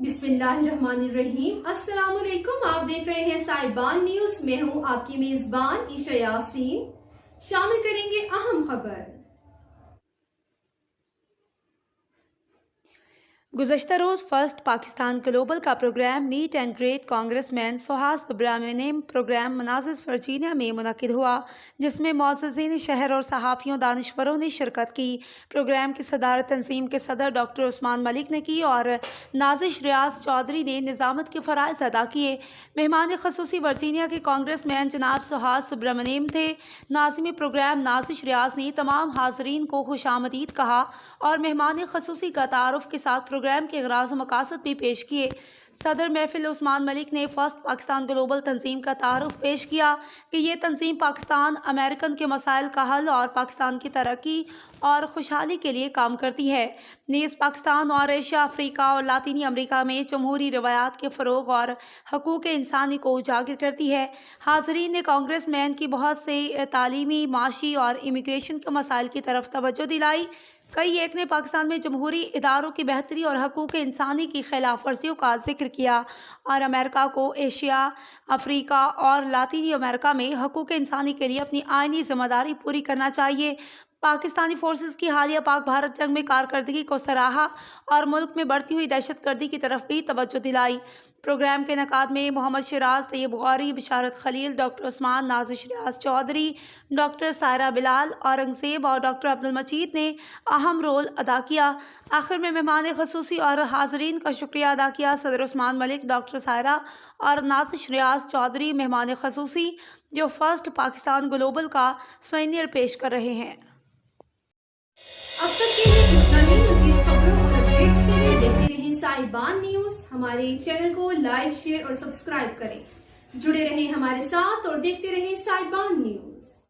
बिस्मिल्लाहिर्रहमानिर्रहीम। अस्सलाम वालेकुम। आप देख रहे हैं साहिबान न्यूज। मैं हूं आपकी मेजबान ईशा यासीन। शामिल करेंगे अहम खबर। गुज़श्ता रोज़ फर्स्ट पाकिस्तान ग्लोबल का program meet and greet congressman Suhas Subramaniam program Manassas Virginia में मुनक़िद हुआ, जिसमें मुअज़्ज़िज़ीन शहर और सहाफ़ियों दानिशवरों ने शिरकत की। प्रोग्राम की सदारत तंजीम के सदर डॉक्टर उस्मान मलिक ने की और नाज़िश रियाज चौधरी ने निज़ामत के फ़राइज़ अदा किए। मेहमान ख़ुसूसी वर्जीनिया के कांग्रेसमैन जनाब सुहास सुब्रमण्यम थे। नाज़िम प्रोग्राम नाज़िश रियाज ने तमाम हाज़रीन को खुशामदीद कहा और मेहमान ख़ुसूसी का तारुफ़ के साथ प्रोग्राम के ग़राज़ व मकासद भी पेश किए। सदर महफिल उस्मान मलिक ने फर्स्ट पाकिस्तान ग्लोबल तंजीम का तारुफ पेश किया कि ये तंजीम पाकिस्तान अमेरिकन के मसाइल का हल और पाकिस्तान की तरक्की और खुशहाली के लिए काम करती है। नीज़ पाकिस्तान और एशिया, अफ्रीका और लातीनी अमरीका में जमहूरी रवायात के फ़रोग़ और हकूक़ इंसानी को उजागर करती है। हाज़रीन ने कांग्रेस मैन की बहुत से तालीमी, माशी और इमिग्रेशन के मसाइल की तरफ तवज्जो दिलाई। कई एक ने पाकिस्तान में जमहूरी इदारों की बेहतरी और हकूक़ इंसानी की खिलाफ वर्जियों का जिक्र किया और अमेरिका को एशिया, अफ्रीका और लातीनी अमेरिका में हकूक़ इंसानी के लिए अपनी आइनी ज़िम्मेदारी पूरी करना चाहिए। पाकिस्तानी फोर्सेस की हालिया पाक भारत जंग में कारकर्दगी को सराहा और मुल्क में बढ़ती हुई दहशतगर्दी की तरफ भी तवज्जो दिलाई। प्रोग्राम के इनेकाद में मोहम्मद शिराज, तैयब गौरी, बिशारत खलील, डॉक्टर उस्मान, नाज़िश रियाज चौधरी, डॉक्टर सायरा बिलाल, औरंगज़ेब और डॉक्टर अब्दुल मजीद ने अहम रोल अदा किया। आखिर में मेहमान ख़ुसूसी और हाज़रीन का शुक्रिया अदा किया। सदर उस्मान मलिक, डॉक्टर सायरा और नाज़िश रियाज चौधरी मेहमान ख़ुसूसी जो फर्स्ट पाकिस्तान ग्लोबल का सोवेनियर पेश कर रहे हैं। अब तक के लिए इतना ही। मज़ीद खबरों और अपडेट्स के लिए देखते रहें साहिबान न्यूज। हमारे चैनल को लाइक, शेयर और सब्सक्राइब करें। जुड़े रहें हमारे साथ और देखते रहें साहिबान न्यूज।